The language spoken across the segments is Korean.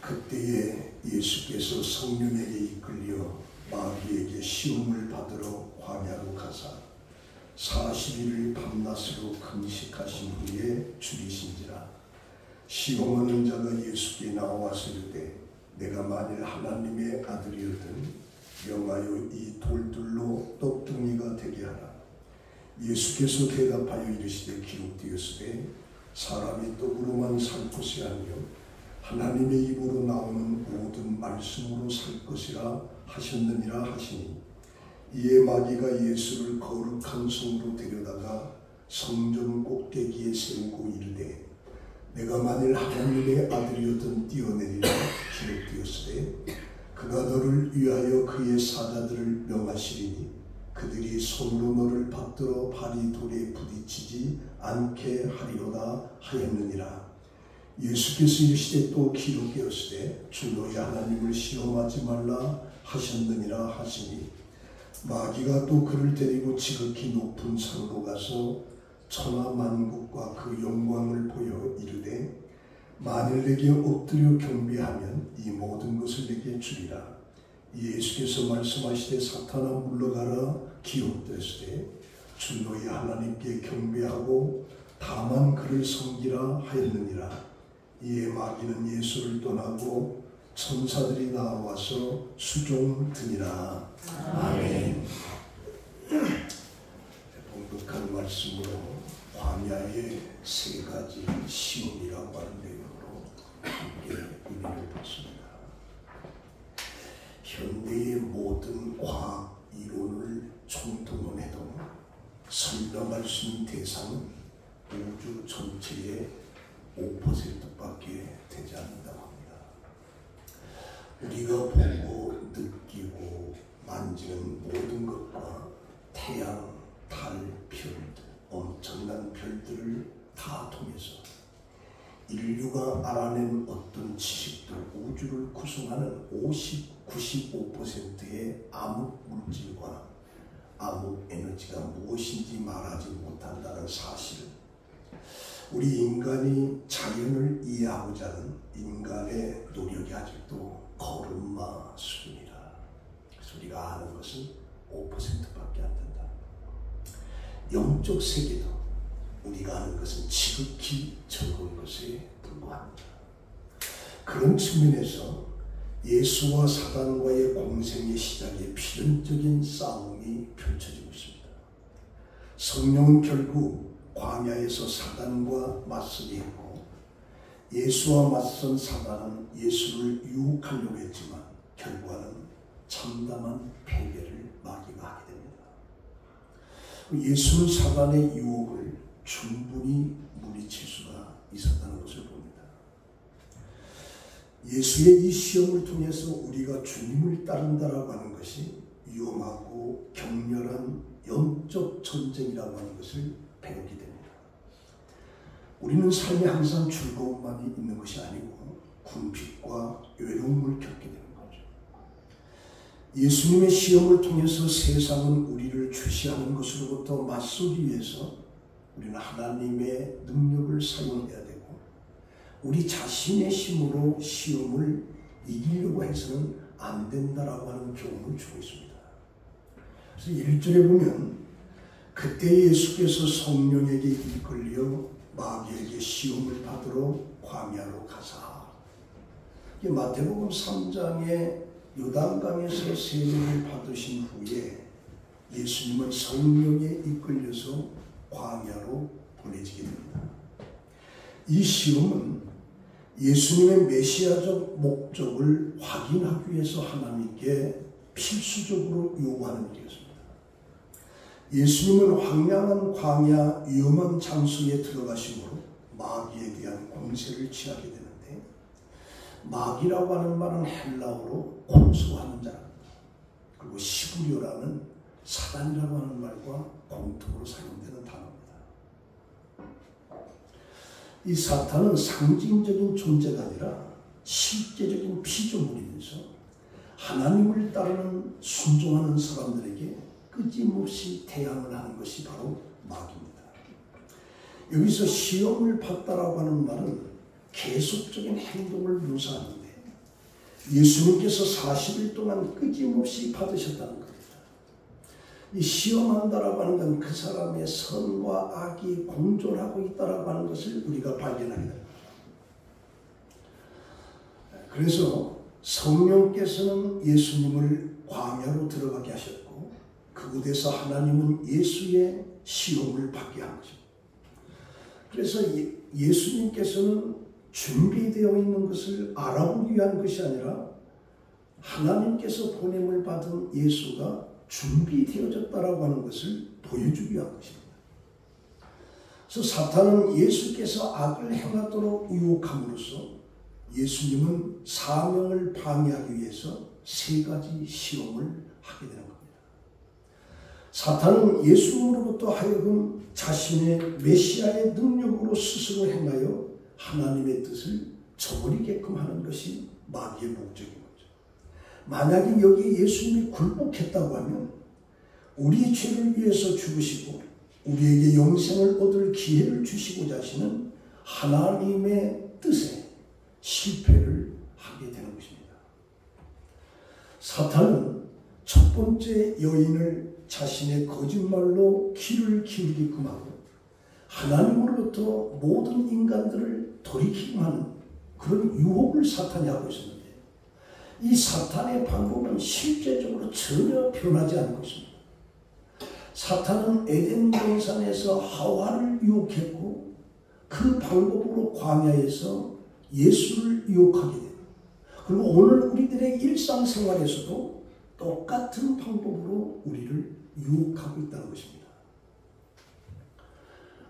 그때에 예수께서 성령에게 이끌려 마귀에게 시험을 받으러 광야로 가사 40일을 밤낮으로 금식하신 후에 죽이신지라. 시험하는 자가 예수께 나와서 이르되 내가 만일 하나님의 아들이었든 명하여 이 돌들로 떡둥이가 되게 하라. 예수께서 대답하여 이르시되 기록되었으되 사람이 떡으로만 살 것이 아니요 하나님의 입으로 나오는 모든 말씀으로 살 것이라 하셨느니라 하시니, 이에 마귀가 예수를 거룩한 성으로 데려다가 성전 꼭대기에 세우고 이르되 내가 만일 하나님의 아들이었던 뛰어내리라. 기록되었으되 그가 너를 위하여 그의 사자들을 명하시리니 그들이 손으로 너를 받들어 발이 돌에 부딪히지 않게 하리로다 하였느니라. 예수께서 이르시되 또 기록되었으되 주 너희 하나님을 시험하지 말라 하셨느니라 하시니, 마귀가 또 그를 데리고 지극히 높은 산으로 가서 천하 만국과 그 영광을 보여 이르되 만일 내게 엎드려 경배하면 이 모든 것을 내게 주리라. 예수께서 말씀하시되 사탄아 물러가라. 기록되었으되 주 너희 하나님께 경배하고 다만 그를 섬기라 하였느니라. 이에 마귀는 예수를 떠나고 천사들이 나와서 수종드니라. 아멘. 봉독한 말씀으로 광야의 세 가지 시험이라고 하는 내용으로 함께 의미를 봤습니다. 현대의 모든 과학 이론을 총동원해도 설명할 수 있는 대상은 우주 전체의 5%밖에 되지 않는다고 합니다. 우리가 보고 느끼고 만지는 모든 것과 태양, 달, 별, 엄청난 별들을 다 통해서 인류가 알아낸 어떤 지식도 우주를 구성하는 95%의 암흑 물질과 암흑 에너지가 무엇인지 말하지 못한다는 사실을 우리 인간이 자연을 이해하고자 하는 인간의 노력이 아직도 걸음마 수준이라. 그래서 우리가 아는 것은 5%밖에 안 된다. 영적 세계도 우리가 아는 것은 지극히 적은 것에 불과합니다. 그런 측면에서 예수와 사단과의 공생의 시작에 필연적인 싸움이 펼쳐지고 있습니다. 성령은 결국 광야에서 사단과 맞서게 했고, 예수와 맞선 사단은 예수를 유혹하려고 했지만 결과는 참담한 패배를 마귀가 하게 됩니다. 예수는 사단의 유혹을 충분히 물리칠 수가 있었다는 것을 봅니다. 예수의 이 시험을 통해서 우리가 주님을 따른다라고 하는 것이 위험하고 격렬한 영적 전쟁이라고 하는 것을 배우게 됩니다. 우리는 삶에 항상 즐거움만이 있는 것이 아니고 궁핍과 외로움을 겪게 되는 거죠. 예수님의 시험을 통해서 세상은 우리를 주시하는 것으로부터 맞서기 위해서 우리는 하나님의 능력을 사용해야 되고, 우리 자신의 힘으로 시험을 이기려고 해서는 안 된다라고 하는 교훈을 주고 있습니다. 그래서 1절에 보면 그때 예수께서 성령에게 이끌려 마귀에게 시험을 받으러 광야로 가사. 마태복음 3장의 요단강에서 세례를 받으신 후에 예수님은 성령에 이끌려서 광야로 보내지게 됩니다. 이 시험은 예수님의 메시아적 목적을 확인하기 위해서 하나님께 필수적으로 요구하는 일이었습니다. 예수님은 황량한 광야 위험한 장소에 들어가심으로 마귀에 대한 공세를 취하게 되는데, 마귀라고 하는 말은 헬라어로 공수하는 자랍니다. 그리고 시부려라는 사단이라고 하는 말과 공통으로 사용되는 단어입니다. 이 사탄은 상징적인 존재가 아니라 실제적인 피조물이면서 하나님을 따르는 순종하는 사람들에게 끊임없이 대항을 하는 것이 바로 마귀입니다. 여기서 시험을 받다라고 하는 말은 계속적인 행동을 묘사하는데, 예수님께서 40일 동안 끊임없이 받으셨다는 겁니다. 이 시험한다라고 하는 건 그 사람의 선과 악이 공존하고 있다라고 하는 것을 우리가 발견하게 됩니다. 그래서 성령께서는 예수님을 광야로 들어가게 하셨고 그곳에서 하나님은 예수의 시험을 받게 한 것입니다. 그래서 예수님께서는 준비되어 있는 것을 알아보기 위한 것이 아니라 하나님께서 보냄을 받은 예수가 준비되어졌다라고 하는 것을 보여주기 위한 것입니다. 그래서 사탄은 예수께서 악을 행하도록 유혹함으로써 예수님은 사명을 방해하기 위해서 3가지 시험을 하게 되는 겁니다. 사탄은 예수님으로부터 하여금 자신의 메시아의 능력으로 스스로 행하여 하나님의 뜻을 저버리게끔 하는 것이 마귀의 목적인 거죠. 만약에 여기 예수님이 굴복했다고 하면 우리 죄를 위해서 죽으시고 우리에게 영생을 얻을 기회를 주시고자 하시는 하나님의 뜻에 실패를 하게 되는 것입니다. 사탄은 첫 번째 여인을 자신의 거짓말로 귀를 기울이게끔 하고 하나님으로부터 모든 인간들을 돌이키게 하는 그런 유혹을 사탄이 하고 있었는데 이 사탄의 방법은 실제적으로 전혀 변하지 않고 있습니다. 사탄은 에덴 동산에서 하와를 유혹했고 그 방법으로 광야에서 예수를 유혹하게 됩니다. 그리고 오늘 우리들의 일상생활에서도 똑같은 방법으로 우리를 유혹하고 있다는 것입니다.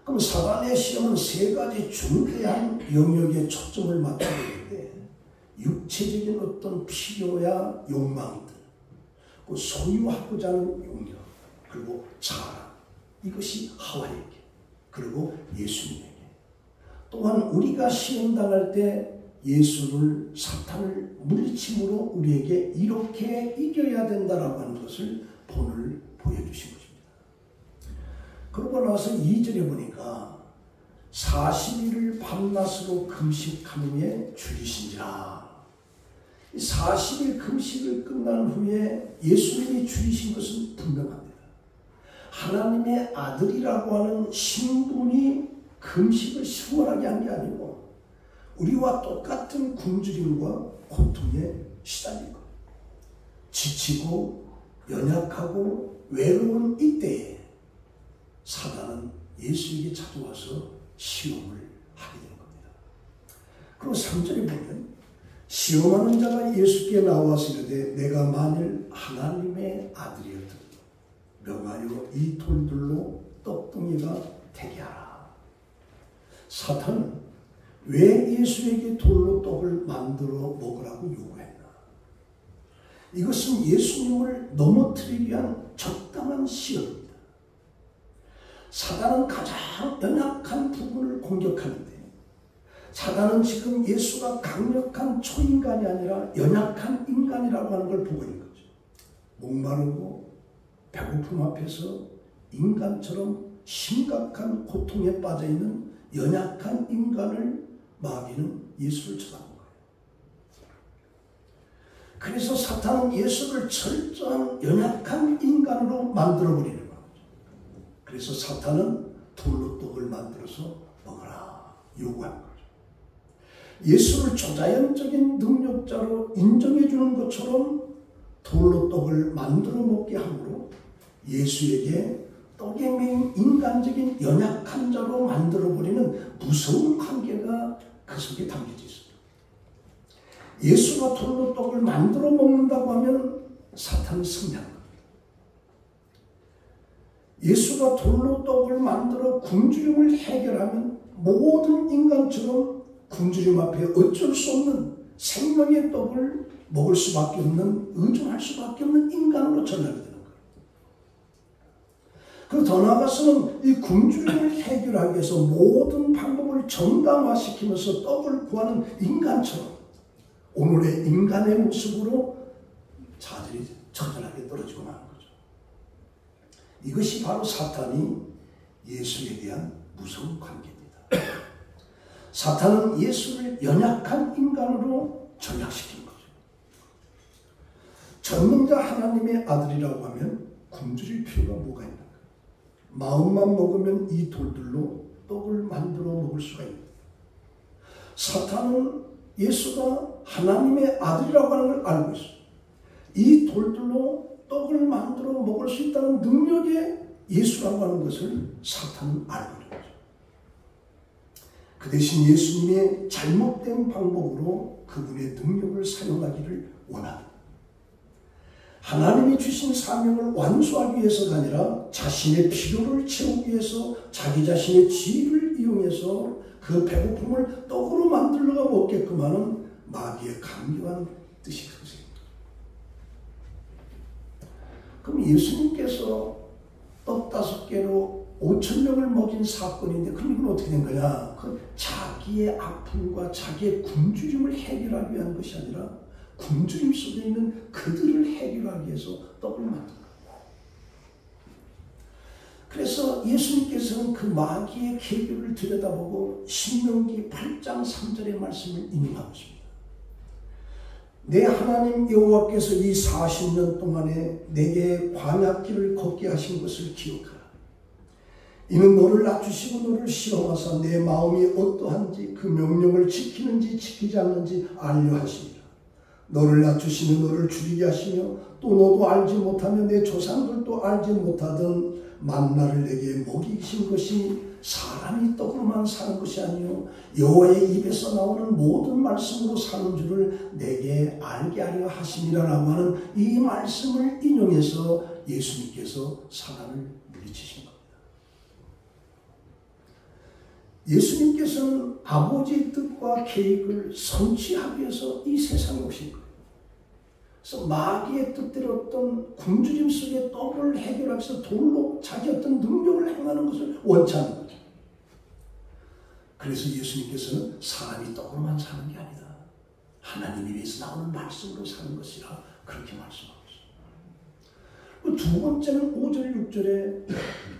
그럼 사단의 시험은 3가지 중대한 영역에 초점을 맞추고 있는데 육체적인 어떤 필요야 욕망들, 그 소유하고자 하는 욕력, 그리고 자랑, 이것이 하와에게, 그리고 예수님에게. 또한 우리가 시험당할 때 예수를 사탄을 물리침으로 우리에게 이렇게 이겨야 된다라고 하는 것을 본을 보여주신 것입니다. 그러고 나서 2절에 보니까 40일을 밤낮으로 금식하느니 줄이신지라. 40일 금식을 끝난 후에 예수님이 줄이신 것은 분명합니다. 하나님의 아들이라고 하는 신분이 금식을 수월하게 한 게 아니고 우리와 똑같은 굶주림과 고통에 시달린 것. 지치고 연약하고 외로운 이때에 사단은 예수에게 찾아와서 시험을 하게 되는 겁니다. 그리고 3절에 보면 시험하는 자가 예수께 나와서 이르되 내가 만일 하나님의 아들이었더니 명하여 이 돌들로 떡덩이가 되게 하라. 사탄은 왜 예수에게 돌로 떡을 만들어 먹으라고 요구했나? 이것은 예수님을 넘어뜨리기 위한 적당한 시험입니다. 사단은 가장 연약한 부분을 공격하는데 사단은 지금 예수가 강력한 초인간이 아니라 연약한 인간이라고 하는 걸 보고 있는 거죠. 목마르고 배고픔 앞에서 인간처럼 심각한 고통에 빠져있는 연약한 인간을 마귀는 예수를 쳐다본 거예요. 그래서 사탄은 예수를 철저한 연약한 인간으로 만들어버리는 거예요. 그래서 사탄은 돌로 떡을 만들어서 먹어라 요구한 거죠. 예수를 초자연적인 능력자로 인정해주는 것처럼 돌로 떡을 만들어 먹게 함으로 예수에게 떡에 매인 인간적인 연약한 자로 만들어버리는 무서운 관계가 그 속에 담겨져 있습니다. 예수가 돌로 떡을 만들어 먹는다고 하면 사탄은 승리하는 겁니다. 예수가 돌로 떡을 만들어 굶주림을 해결하면 모든 인간처럼 굶주림 앞에 어쩔 수 없는 생명의 떡을 먹을 수밖에 없는, 의존할 수밖에 없는 인간으로 전락이 되는 거예요. 그리고 더 나아가서는 이 굶주림을 해결하기 위해서 모든 방법을 정당화시키면서 떡을 구하는 인간처럼 오늘의 인간의 모습으로 자들이 처절하게 떨어지고 마는 거죠. 이것이 바로 사탄이 예수에 대한 무서운 관계입니다. 사탄은 예수를 연약한 인간으로 전락시킨 거죠. 전능자 하나님의 아들이라고 하면 굶주릴 필요가 뭐가 있는가? 마음만 먹으면 이 돌들로 떡을 만들어 먹을 수가 있다. 사탄은 예수가 하나님의 아들이라고 하는 걸 알고 있어요. 이 돌들로 떡을 만들어 먹을 수 있다는 능력의 예수라고 하는 것을 사탄은 알고 있는 거죠. 그 대신 예수님의 잘못된 방법으로 그분의 능력을 사용하기를 원합니다. 하나님이 주신 사명을 완수하기 위해서가 아니라 자신의 필요를 채우기 위해서 자기 자신의 지위를 이용해서 그 배고픔을 떡으로 만들어가 먹게끔 하는 마귀의 강요한 뜻이 그것입니다. 그럼 예수님께서 떡 5개로 5,000명을 먹인 사건인데 그럼 이건 어떻게 된 거냐? 그 자기의 아픔과 자기의 굶주림을 해결하기 위한 것이 아니라 굶주림 속에 있는 그들을 해결하기 위해서 떡을 만든 거예요. 그래서 예수님께서는 그 마귀의 계교를 들여다보고 신명기 8장 3절의 말씀을 인용하고 있습니다. 내 하나님 여호와께서 이 40년 동안에 내게 광야길을 걷게 하신 것을 기억하라. 이는 너를 낮추시고 너를 시험하사 내 마음이 어떠한지 그 명령을 지키는지 지키지 않는지 알려 하시니라. 너를 낮추시며 너를 줄이게 하시며 또 너도 알지 못하며 내 조상들도 알지 못하던 만나를 내게 먹이신 것이 사람이 떡으로만 사는 것이 아니요 여호와의 입에서 나오는 모든 말씀으로 사는 줄을 내게 알게 하려 하심이라라고 하는 이 말씀을 인용해서 예수님께서 사람을 물리치신 겁니다. 예수님께서는 아버지의 뜻과 계획을 성취하기 위해서 이 세상에 오신 거예요. 그래서 마귀의 뜻대로 어떤 굶주림 속에 떡을 해결하기 위해서 돌로 자기 어떤 능력을 행하는 것을 원치 않는 거죠. 그래서 예수님께서는 사람이 떡으로만 사는 게 아니다. 하나님이 위해서 나오는 말씀으로 사는 것이라 그렇게 말씀하고 있습니다. 두 번째는 5절 6절에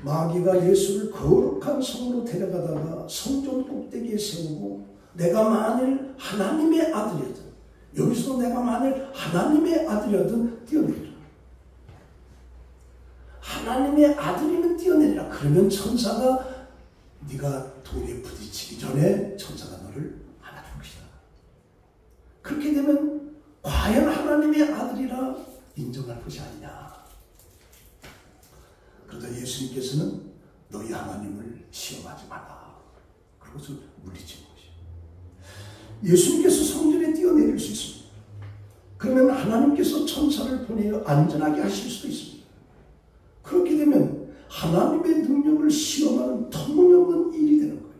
마귀가 예수를 거룩한 성으로 데려가다가 성전 꼭대기에 세우고 내가 만일 하나님의 아들이었든 여기서 내가 만일 하나님의 아들이었든 뛰어내리라. 하나님의 아들이면 뛰어내리라. 그러면 천사가 네가 돌에 부딪히기 전에 천사가 너를 안아줄 것이다. 그렇게 되면 과연 하나님의 아들이라 인정할 것이 아니냐. 그러다 예수님께서는 너희 하나님을 시험하지 마라. 그것을 물리치는 것이에요. 예수님께서 성전에 뛰어내릴 수 있습니다. 그러면 하나님께서 천사를 보내어 안전하게 하실 수도 있습니다. 그렇게 되면 하나님의 능력을 시험하는 터무니없는 일이 되는 거예요.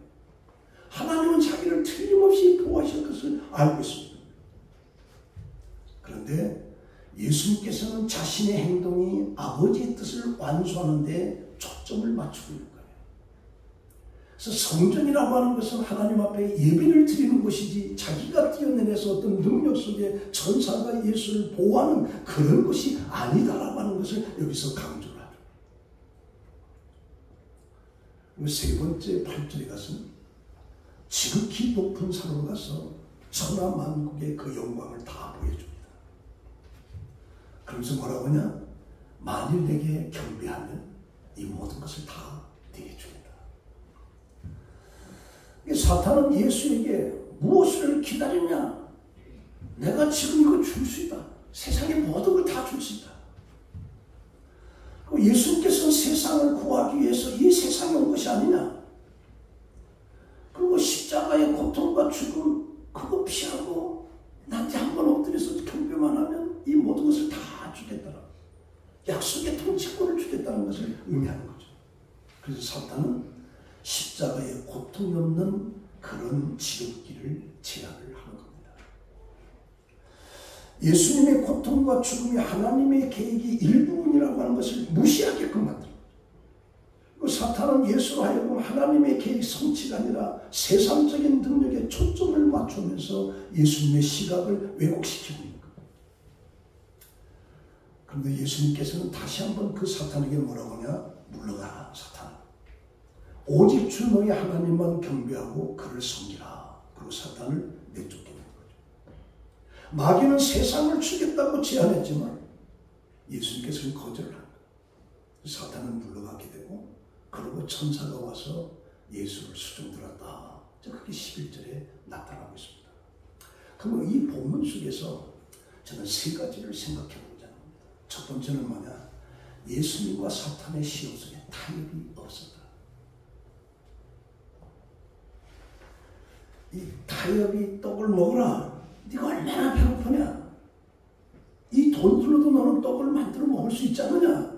하나님은 자기를 틀림없이 보호하실 것을 알고 있습니다. 그런데 예수님께서는 자신의 행동이 아버지의 뜻을 완수하는 데 초점을 맞추고 있는 거예요. 그래서 성전이라고 하는 것은 하나님 앞에 예배를 드리는 것이지 자기가 뛰어내려서 어떤 능력 속에 천사가 예수를 보호하는 그런 것이 아니다라고 하는 것을 여기서 강조를 하죠. 그리고 세 번째 8절에 가서는 지극히 높은 산으로 가서 천하만국의 그 영광을 다 보여줍니다. 그러면서 뭐라고 하냐? 만일 내게 경배하면 이 모든 것을 다 내게 주겠다. 사탄은 예수에게 무엇을 기다리냐? 내가 지금 이거 줄 수 있다. 세상의 모든 걸 다 줄 수 있다. 그리고 예수님께서는 세상을 구하기 위해서 이 세상에 온 것이 아니냐? 그리고 십자가의 고통과 죽음 그거 피하고 나한테 한번 엎드려서 경배만 하면 이 모든 것을 다 주겠다라. 약속의 통치권을 주겠다는 것을 의미하는 거죠. 그래서 사탄은 십자가의 고통이 없는 그런 지옥길을 제안을 하는 겁니다. 예수님의 고통과 죽음이 하나님의 계획이 일부분이라고 하는 것을 무시하게끔 만들어요. 사탄은 예수로 하여금 하나님의 계획 성취가 아니라 세상적인 능력에 초점을 맞추면서 예수님의 시각을 왜곡시키고 있는 겁니다. 그런데 예수님께서는 다시 한번 그 사탄에게 뭐라고 하냐? 물러가라 사탄아. 오직 주 너희 하나님만 경배하고 그를 섬기라. 그리고 사탄을 내쫓게 된 거죠. 마귀는 세상을 주겠다고 제안했지만 예수님께서는 거절을 합니다. 사탄은 물러가게 되고 그리고 천사가 와서 예수를 수종들었다. 그게 11절에 나타나고 있습니다. 그러면 이 본문 속에서 저는 세 가지를 생각해 보자 합니다. 첫 번째는 뭐냐? 예수님과 사탄의 시험 속에 타협이 없었다. 이 타협이 떡을 먹어라. 네가 얼마나 배고프냐? 이 돈들로도 너는 떡을 만들어 먹을 수 있지 않느냐?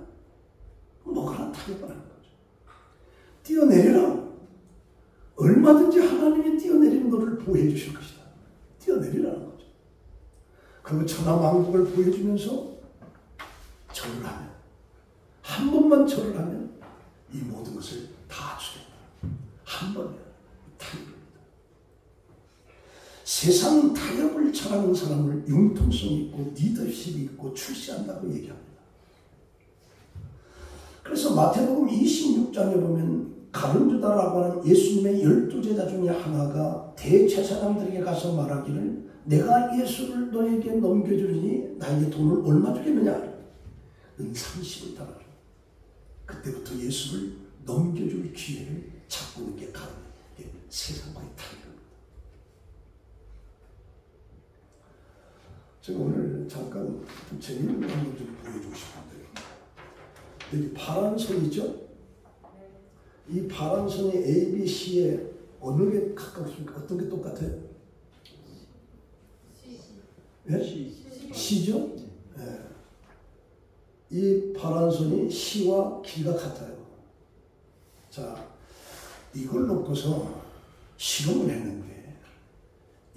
먹어라. 타협을 하는 거죠. 뛰어내리라. 얼마든지 하나님이 뛰어내리는 너를 보호해 주실 것이다. 뛰어내리라는 거죠. 그리고 천하만국을 보여주면서 절을 하면, 한 번만 절을 하면 이 모든 것을 다 주겠다. 한 번이야. 타협입니다. 세상 타협을 잘하는 사람을 융통성 있고 리더십이 있고 출세한다고 얘기합니다. 그래서 마태복음 26장에 보면 가룟유다라고 하는 예수님의 12제자 중에 하나가 대제사장들에게 가서 말하기를 내가 예수를 너에게 넘겨주니 나에게 돈을 얼마 주겠느냐? 은 30을 달아줘. 그때부터 예수를 넘겨줄 기회를 찾고 있는 게 가룟. 이게 세상과의 타협입니다. 제가 오늘 잠깐 좀 재미있는 거 한번 좀 보여주고 싶은데요. 여기 파란 선이죠? 이 파란 선이 A, B, C에 어느 게 가깝습니까? 어떤 게 똑같아요? 네? C죠? 네. 이 파란 선이 C와 B가 같아요. 자, 이걸 놓고서 실험을 했는데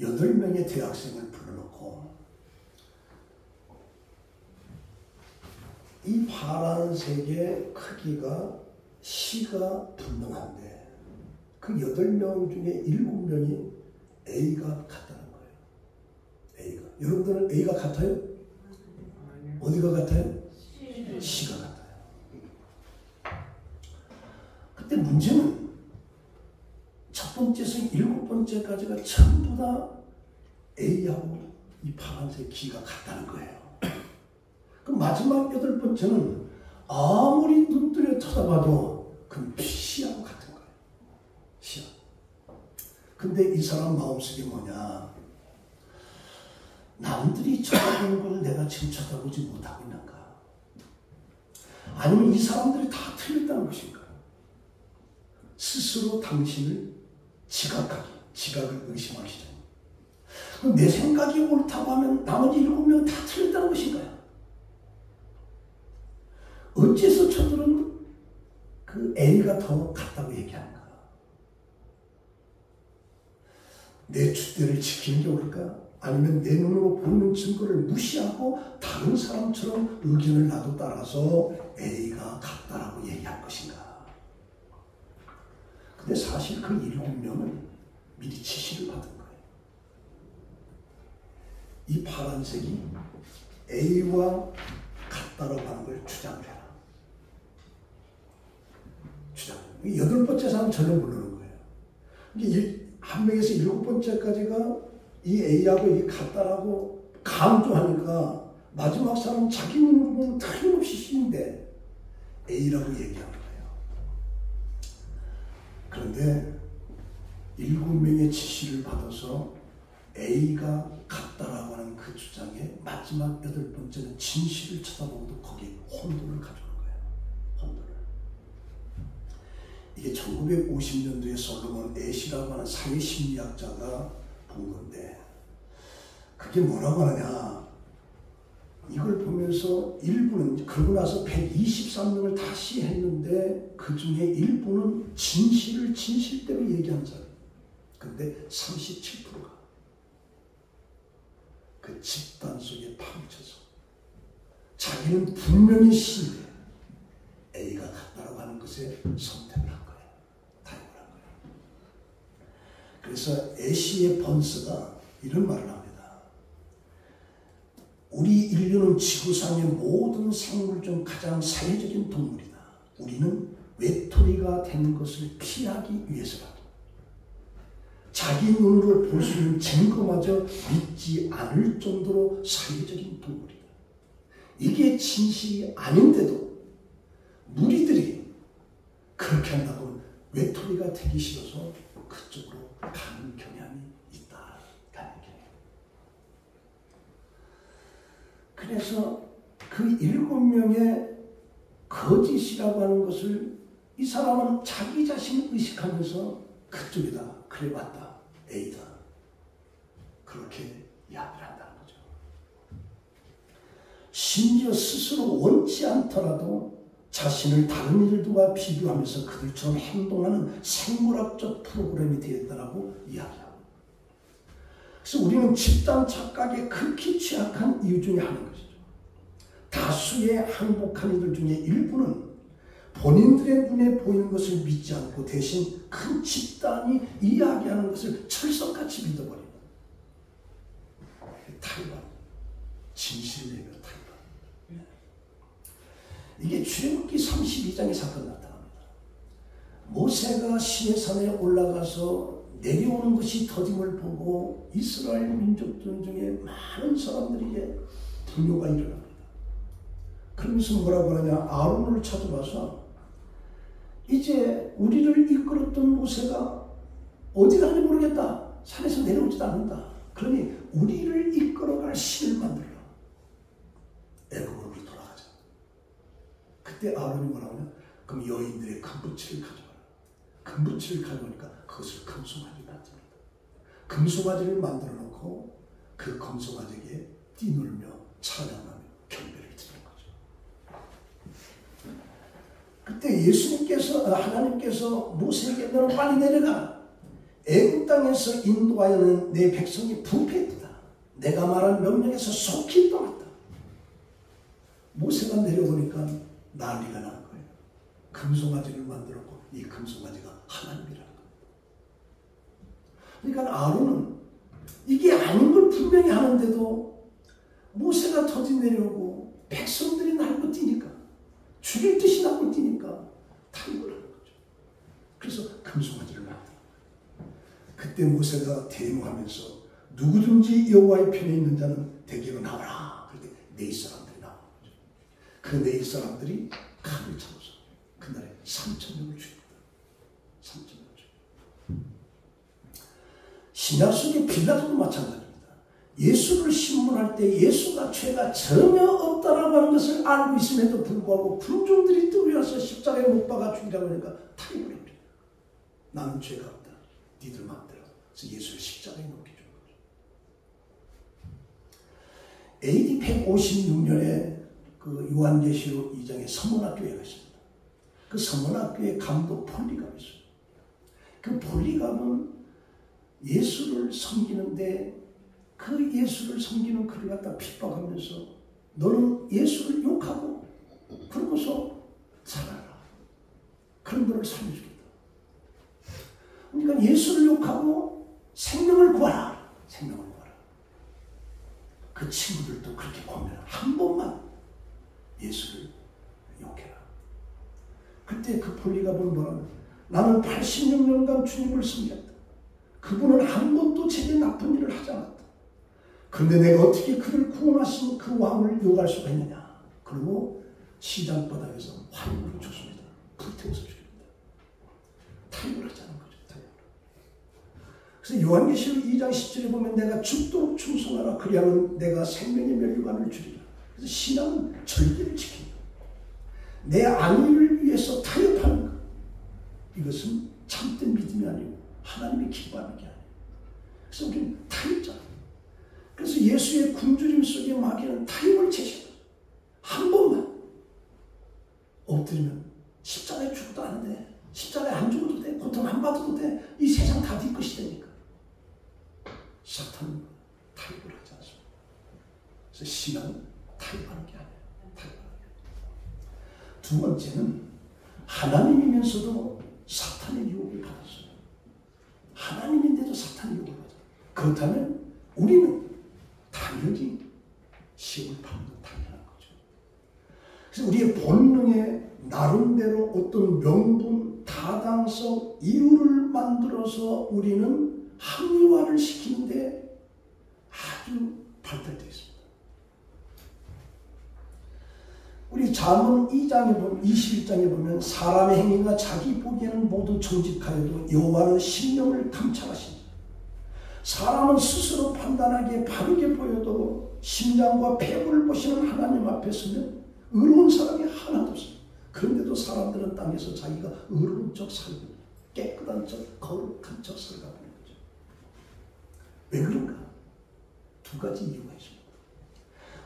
8명의 대학생을 불러놓고 이 파란색의 크기가 C가 분명한데 그 8명 중에 7명이 A가 같다는 거예요. A가. 여러분들은 A가 같아요? 어디가 같아요? C가 같아요. 그때 문제는 첫 번째에서 7번째까지가 전부 다 A하고 이 파란색 B가 같다는 거예요. 그 마지막 8번째는 아무리 눈뜨려 쳐다봐도 그건 C하고 같은 거예요. C하고. 근데 이 사람 마음속에 뭐냐? 남들이 쳐다보는 걸 내가 지금 쳐다보지 못하고 있는가? 아니면 이 사람들이 다 틀렸다는 것인가? 스스로 당신을 지각을 의심하시잖아요. 그럼 내 생각이 옳다고 하면 나머지 7명은 다 틀렸다는 것인가요? 어째서 저들은 그 A가 더 같다고 얘기하는가? 내 줏대를 지키는 게 옳을까? 아니면 내 눈으로 보는 증거를 무시하고 다른 사람처럼 의견을 나도 따라서 A가 같다라고 얘기할 것인가? 근데 사실 그 7명은 미리 지시를 받은 거예요. 이 파란색이 A와 같다라고 하는 걸 주장해라. 이 8번째 사람 전혀 모르는 거예요. 이게 한 명에서 7번째까지가 이 A하고 이게 같다라고 강조하니까 마지막 사람은 자기 눈으로 보면 틀림없이 C인데 A라고 얘기하는 거예요. 그런데 7명의 지시를 받아서 A가 같다라고 하는 그 주장에 마지막 8번째는 진실을 쳐다보고도 거기에 혼돈을 가져오는 거예요. 혼돈을. 이게 1950년도에 솔로몬 애시라고 하는 사회심리학자가 본 건데 그게 뭐라고 하느냐? 이걸 보면서 일부는 그러고 나서 123명을 다시 했는데 그 중에 일부는 진실대로 얘기한 사람. 근데 37%가 그 집단 속에 파묻혀서 자기는 분명히 C인데 A가 같다라고 하는 것에 선택을 한 거예요. 타협을 한 거예요. 그래서 애시의 번스가 이런 말을 합니다. 우리 인류는 지구상의 모든 생물 중 가장 사회적인 동물이다. 우리는 외톨이가 되는 것을 피하기 위해서라도 자기 눈으로 볼 수 있는 증거마저 믿지 않을 정도로 사회적인 동물이다. 이게 진실이 아닌데도 무리들이 그렇게 한다고 외톨이가 되기 싫어서 그쪽으로 가는 경향이 있다. 가는 경향. 그래서 그 7명의 거짓이라고 하는 것을 이 사람은 자기 자신을 의식하면서 그쪽에다 그래 봤다. A다. 그렇게 이야기를 한다는 거죠. 심지어 스스로 원치 않더라도 자신을 다른 이들과 비교하면서 그들처럼 행동하는 생물학적 프로그램이 되었다라고 이야기하고, 그래서 우리는 집단 착각에 극히 취약한 이유 중에 하나인 것이죠. 다수의 항복한 이들 중에 일부는 본인들의 눈에 보이는 것을 믿지 않고 대신 큰 집단이 이야기하는 것을 철석같이 믿어버립니다. 타이완, 진실을 내며 타이완. 이게 출애굽기 32장의 사건이 나타납니다. 모세가 시내산에 올라가서 내려오는 것이 더딤을 보고 이스라엘 민족들 중에 많은 사람들이 분노가 일어납니다. 그러면서 뭐라고 하냐, 아론을 찾아와서 이제 우리를 이끌었던 모세가 어디 가는지 모르겠다. 산에서 내려오지도 않는다. 그러니 우리를 이끌어갈 신을 만들라. 애굽으로 우리 돌아가자. 그때 아론이 뭐라고 하냐, 그럼 여인들의 금붙이를 가져와라. 금붙이를 가져오니까 그것을 금송아지 만듭니다. 금송아지를 만들어 놓고 그 금송아지에게 뛰놀며 찬양하며 경배를 드리는 거죠. 그때 예수님께서, 하나님께서 모세에게 너는 빨리 내려가. 애굽 땅에서 인도하여는 내 백성이 부패했다. 내가 말한 명령에서 속히 떠났다. 모세가 내려오니까 난리가 나는 거예요. 금송아지를 만들었고 이 금송아지가 하나님이라는 겁니다. 그러니까 아론은 이게 아닌 걸 분명히 하는데도 모세가 터지 내려오고 백성들이 날고 뛰니까, 죽일 듯이 날고 뛰니까 타협을 하는 거죠. 그래서 금송아지를 만들어. 그때 모세가 대모하면서 누구든지 여호와의 편에 있는 자는 대개로 나와라. 그런데 네 사람들이 나오는 거죠. 그 네 사람들이 칼을 잡아서 그날에 3,000명을 죽입니다. 3,000명을 죽입니다. 신약 속의 빌라도도 마찬가지입니다. 예수를 신문할 때 예수가 죄가 전혀 없다라고 하는 것을 알고 있음에도 불구하고 군중들이 뛰어와서 십자가에 못 박아 죽이라고 하니까 타협을 합니다. 나는 죄가 없다. 니들 마음대로. 그래서 예수를 십자가에 못 박아 주는 거죠. AD 156년에 그 요한계시록 2장의 서문학교회가 있습니다. 그 서문학교의 감독 폴리감이 있어요. 그 폴리감은 예수를 섬기는데 그 예수를 섬기는 그를 갖다 핍박하면서 너는 예수를 욕하고 그러고서 살아라. 그런 너를 살려주겠다. 그러니까 예수를 욕하고 생명을 구하라. 생명을 구하라. 그 친구들도 그렇게 고민을 한 번만 예수를 욕해라. 그때 그 폴리감은 뭐라고? 나는 86년간 주님을 섬겼다. 그분은 한 번도 제게 나쁜 일을 하지 않았다. 그런데 내가 어떻게 그를 구원하신 그 왕을 욕할 수가 있느냐. 그리고 시장바닥에서 화염으로 죽습니다. 불태워서 죽입니다. 타협을 하지 않은 거죠. 타협을. 그래서 요한계시록 2장 10절에 보면 내가 죽도록 충성하라. 그리하면 내가 생명의 면류관을 주리라. 그래서 신앙은 절기를 지킨다. 내 안위를 위해서 타협하는 것. 이것은 참된 믿음이 아니고 하나님이 기뻐하는 게 아니에요. 그래서 우리는 타협자. 그래서 예수의 굶주림 속에 마귀는 타협을 제시합니다. 한 번만 엎드리면 십자가에 죽어도 안 돼. 십자가에 안 죽어도 돼. 고통 안 받아도 돼. 이 세상 다 네 것이 되니까. 사탄은 타협을 하지 않습니다. 그래서 신앙은 타협하는 게 아니에요. 타협하는 게 아니에요. 두 번째는 하나님이면서도 사탄의 유혹을 받았어요. 하나님인데도 사탄의 유혹을 받았어요. 그렇다면 우리는 당연히 시험을 받는 건 당연한 거죠. 그래서 우리의 본능에 나름대로 어떤 명분, 타당성, 이유를 만들어서 우리는 합리화를 시키는데 아주 발달되어 있습니다. 잠언 2장에 보면 21장에 보면 사람의 행위가 자기 보기에는 모두 정직하여도 여호와는 심령을 감찰하시니 사람은 스스로 판단하기에 바르게 보여도 심장과 폐부를 보시는 하나님 앞에 서면 의로운 사람이 하나도 없어요. 그런데도 사람들은 땅에서 자기가 의로운 척 살고 깨끗한 척 거룩한 척 살아가는 거죠. 왜 그런가? 두 가지 이유가 있습니다.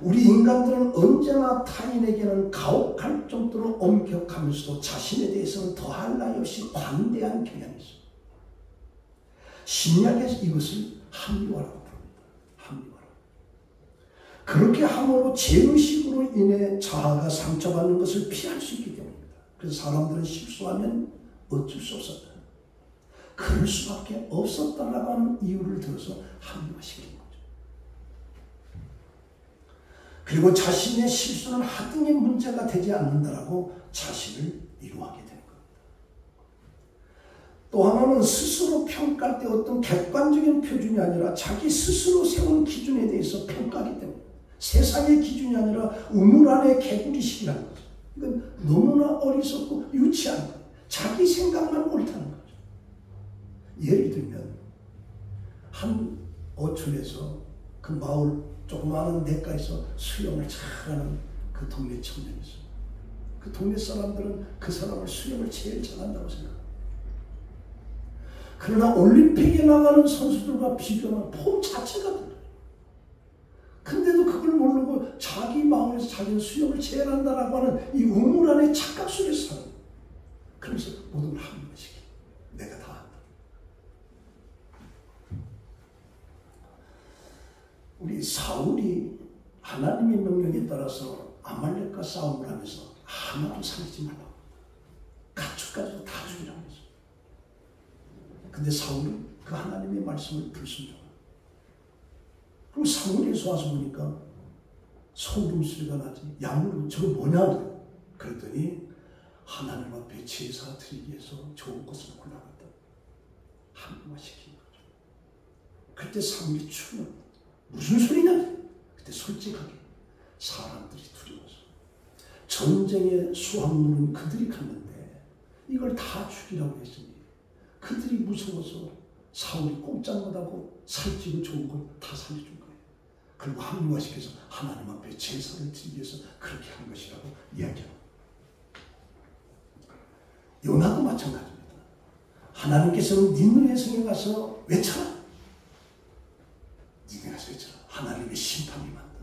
우리 인간들은 언제나 타인에게는 가혹할 정도로 엄격하면서도 자신에 대해서는 더할 나위 없이 관대한 경향이 있습니다. 심리학에서 이것을 합리화라고 부릅니다. 합리화. 그렇게 함으로 죄의식으로 인해 자아가 상처받는 것을 피할 수 있기 때문입니다. 그래서 사람들은 실수하면 어쩔 수 없었다. 그럴 수밖에 없었다라고 하는 이유를 들어서 합리화시키는 거죠. 그리고 자신의 실수는 하등의 문제가 되지 않는다라고 자신을 위로하게 되는 겁니다. 또 하나는 스스로 평가할 때 어떤 객관적인 표준이 아니라 자기 스스로 세운 기준에 대해서 평가하기 때문에 세상의 기준이 아니라 우물 안의 개구리식이라는 거죠. 이건 너무나 어리석고 유치한 거예요. 자기 생각만 옳다는 거죠. 예를 들면 한 어촌에서 그 마을 조그마한 냇가에서 수영을 잘하는 그 동네 청년이 있어요. 그 동네 사람들은 그 사람을 수영을 제일 잘한다고 생각합니다. 그러나 올림픽에 나가는 선수들과 비교하면 폼 자체가 달라요. 근데도 그걸 모르고 자기 마음에서 자기는 수영을 제일 한다라고 하는 이 우물 안의 착각 속에서 살아요. 그래서 모든 걸 합리화시켜. 내가 다 한다. 우리 사울이 하나님의 명령에 따라서 아말렉과 싸움을 하면서 하나도 살리지 말라고. 가축까지도 다 죽이라고 했어요. 근데 사울은 그 하나님의 말씀을 불순종합니다. 그리고 사무엘에서 와서 보니까 소금 소리가 나지. 양으로 저거 뭐냐? 그랬더니 하나님 앞에 제사 드리기 위해서 좋은 것을 골라갔다. 합리화시킨 거죠. 그때 사무엘이 추는 무슨 소리냐? 그때 솔직하게 사람들이 두려워서 전쟁의 수확물은 그들이 갔는데 이걸 다 죽이라고 했으니 그들이 무서워서 사울이 꼼짝 못하고 살찌고 좋은 걸 다 살려준 거예요. 그리고 합리화시켜서 하나님 앞에 제사를 드리기 위해서 그렇게 한 것이라고 이야기합니다. 요나도 마찬가지입니다. 하나님께서는 니느웨 성에 가서 외쳐라. 니느웨 가서 외쳐라. 하나님의 심판이 임한다.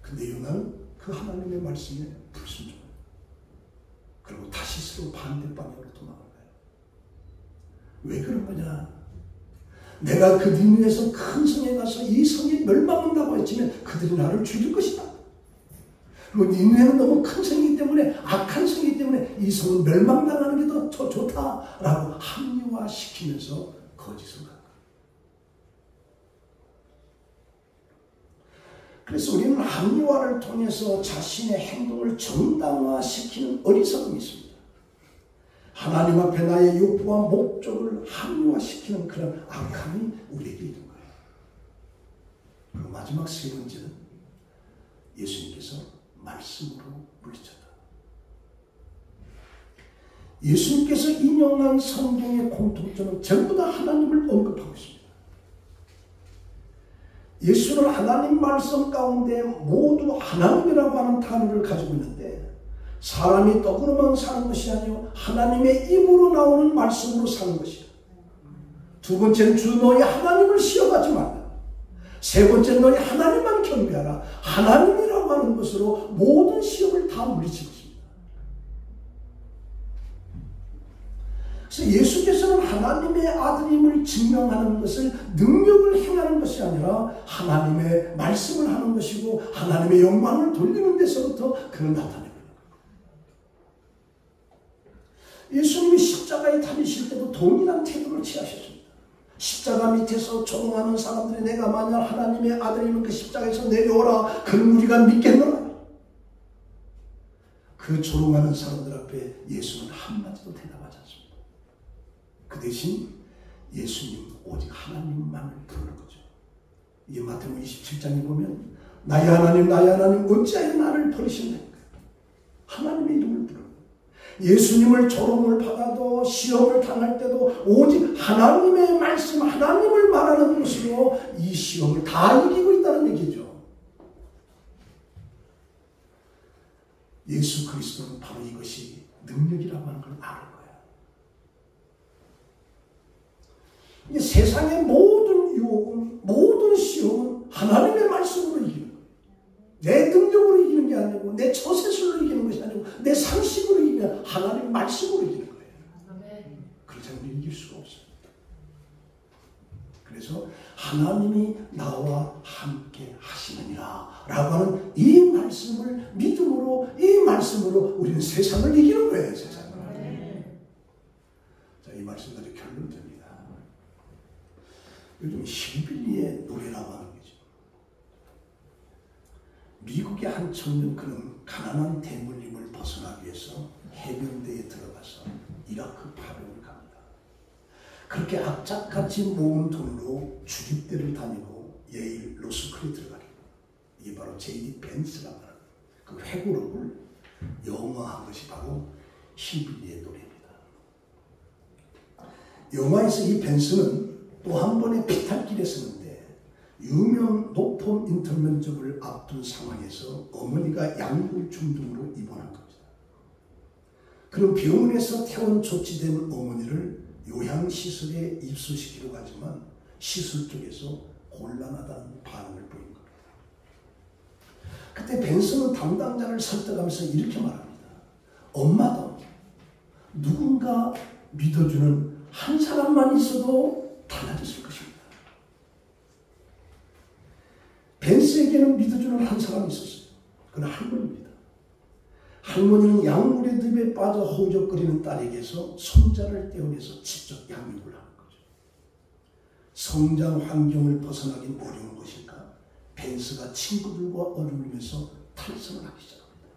근데 요나는 그 하나님의 말씀에 불순종해요. 그리고 다시스로 반대 방향으로 도망가요. 왜 그런 거냐? 내가 그 니느웨에서 큰 성에 가서 이 성이 멸망한다고 했지만 그들이 나를 죽일 것이다. 그리고 니느웨는 너무 큰 성이기 때문에 악한 성이기 때문에 이 성은 멸망당하는 게 더 좋다라고 합리화시키면서 거짓을 한 거예요. 그래서 우리는 합리화를 통해서 자신의 행동을 정당화시키는 어리석음이 있습니다. 하나님 앞에 나의 욕구와 목적을 합리화시키는 그런 악함이 우리에게 있는 거예요. 그리고 마지막 세 번째는 예수님께서 말씀으로 물리쳤다. 예수님께서 인용한 성경의 공통점은 전부 다 하나님을 언급하고 있습니다. 예수는 하나님 말씀 가운데 모두 하나님이라고 하는 단어를 가지고 있는데 사람이 떡으로만 사는 것이 아니요 하나님의 입으로 나오는 말씀으로 사는 것이야. 두 번째는 주 너희 하나님을 시험하지 말라. 세 번째는 너희 하나님만 경배하라. 하나님이라고 하는 것으로 모든 시험을 다 물리치고 있습니다. 그래서 예수께서는 하나님의 아들임을 증명하는 것을 능력을 행하는 것이 아니라 하나님의 말씀을 하는 것이고 하나님의 영광을 돌리는 데서부터 그를 나타내는 거예요. 예수님이 십자가에 달리실 때도 동일한 태도를 취하셨습니다. 십자가 밑에서 조롱하는 사람들이 내가 만약 하나님의 아들이면 그 십자가에서 내려오라. 그럼 우리가 믿겠노라. 그 조롱하는 사람들 앞에 예수는 한마디도 대답하지 않습니다. 그 대신 예수님 오직 하나님만을 부르는 거죠. 이게 마태복음 27장에 보면 나의 하나님 나의 하나님 어찌하여 나를 버리셨나이까. 하나님의 이름을 부르는 거예요. 예수님을 조롱을 받아도 시험을 당할 때도 오직 하나님의 말씀, 하나님을 말하는 것으로 이 시험을 다 이기고 있다는 얘기죠. 예수 그리스도는 바로 이것이 능력이라고 하는 걸 아는 거예요. 이 세상의 모든 유혹은, 모든 시험은 하나님의 말씀으로 이기는 거예요. 내 능력으로 이기는 게 아니고, 내 처세술로 이기는 것이 아니고, 내 상식으로 이기는 하나님의 말씀으로 이기는 거예요. 그렇지 않으면 이길 수가 없어요. 그래서 하나님이 나와 함께 하시느니라 라고 하는 이 말씀을 믿음으로, 이 말씀으로 우리는 세상을 이기는 거예요. 세상을. 자, 이 말씀까지 결론됩니다. 요즘 힐빌리의 노래라고 하는 거죠. 미국의 한 청년, 그는 가난한 대물림을 벗어나기 위해서 해병대에 들어가서 이라크 파병을 갑니다. 그렇게 악착같이 모은 돈으로 주립대를 다니고 예일 로스쿨에 들어가게 됩니다. 이게 바로 J.D. 벤스라고 하는 그 회고록을 영화한 것이 바로 힐빌리의 노래입니다. 영화에서 이 벤스는 또 한 번의 피탈길에 서는데 유명 녹폼 인터면접을 앞둔 상황에서 어머니가 약물 중독으로 입원한 겁니다. 그럼 병원에서 퇴원 조치된 어머니를 요양시설에 입소시키러 가지만 시설 쪽에서 곤란하다는 반응을 보인 겁니다. 그때 벤슨은 담당자를 설득하면서 이렇게 말합니다. 엄마도 누군가 믿어주는 한 사람만 있어도 달라졌을 것입니다. 벤스에게는 믿어주는 한 사람이 있었어요. 그건 할머니입니다. 할머니는 약물의 늪에 빠져 허우적거리는 딸에게서 손자를 떼어내서 직접 양육을 하는 거죠. 성장 환경을 벗어나긴 어려운 것일까? 벤스가 친구들과 어울리면서 탈선을 하기 시작합니다.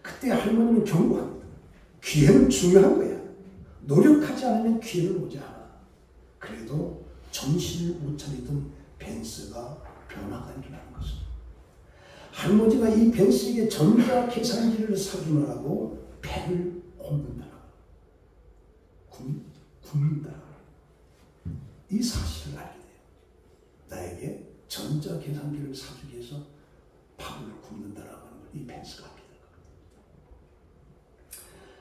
그때 할머니는 경고합니다. 기회는 중요한 거야. 노력하지 않으면 기회는 오지 않아. 그래도 정신을 못 차리던 벤스가 변화가 일어나는 것입니다. 할머니가 이 벤스에게 전자 계산기를 사주느라고 펜을 굽는다. 굽는다. 이 사실을 알게 돼요. 나에게 전자 계산기를 사주기 위해서 밥을 굽는다라고 하는 걸 이 벤스가 알게 된 겁니다.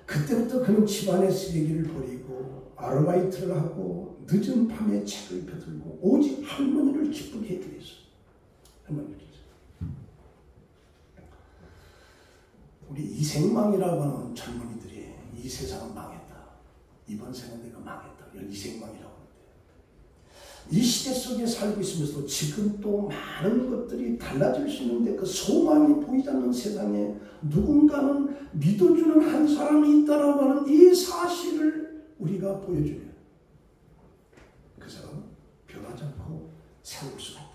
그때부터 그는 집안의 쓰레기를 버리고 아르바이트를 하고 늦은 밤에 책을 펴들고 오직 할머니를 기쁘게 해주기 위해서 할머니를 위해서. 우리 이생망이라고 하는 젊은이들이 이 세상은 망했다. 이번 생은 내가 망했다. 이런 이생망이라고 하는데 이 시대 속에 살고 있으면서도 지금 또 많은 것들이 달라질 수 있는데 그 소망이 보이지 않는 세상에 누군가는 믿어주는 한 사람이 있다라고 하는 이 사실을 우리가 보여주면 그 사람은 변하지 않고 세울 수가 있다.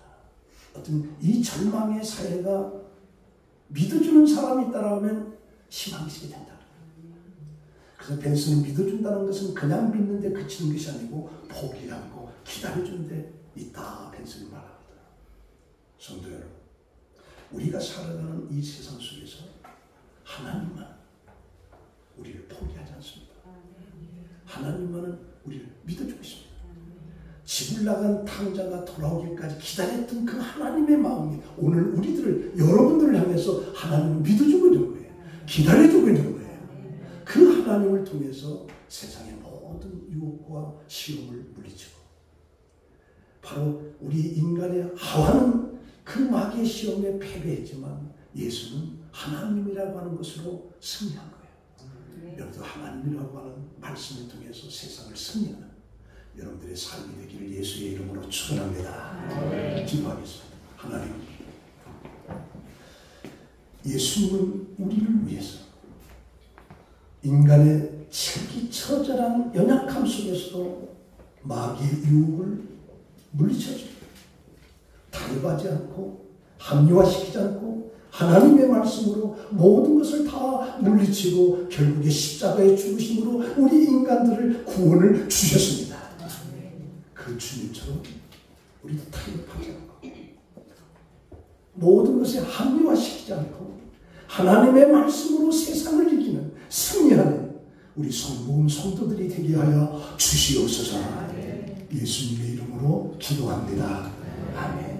어떤 이 절망의 사회가 믿어주는 사람이 있다라면 희망이 있게 된다. 그래서 벤스는 믿어준다는 것은 그냥 믿는데 그치는 것이 아니고 포기하고 기다려주는 데 있다. 벤스는 말합니다. 성도 여러분, 우리가 살아가는 이 세상 속에서 하나님만 우리를 포기하지 않습니다. 하나님만은 우리를 믿어주고 있습니다. 집을 나간 탕자가 돌아오기까지 기다렸던 그 하나님의 마음이 오늘 우리들을, 여러분들을 향해서 하나님을 믿어주고 있는 거예요. 기다려주고 있는 거예요. 그 하나님을 통해서 세상의 모든 유혹과 시험을 물리치고 바로 우리 인간의 하와는 그 마귀의 시험에 패배했지만 예수는 하나님이라고 하는 것으로 승리한 거예요. 여러분도 하나님이라고 하는 말씀을 통해서 세상을 승리하는 여러분들의 삶이 되기를 예수의 이름으로 축원합니다. 기도하겠습니다. 하나님, 예수님은 우리를 위해서 인간의 철기처절한 연약함 속에서도 마귀의 유혹을 물리쳐줍니다. 타협하지 않고 합리화시키지 않고 하나님의 말씀으로 모든 것을 다 물리치고 결국에 십자가의 죽으심으로 우리 인간들을 구원을 주셨습니다. 그 주님처럼 우리도 타협하지 않고 모든 것에 합리화시키지 않고 하나님의 말씀으로 세상을 이기는 승리하는 우리 성모금 성도들이 되게 하여 주시옵소서. 예수님의 이름으로 기도합니다. 아멘.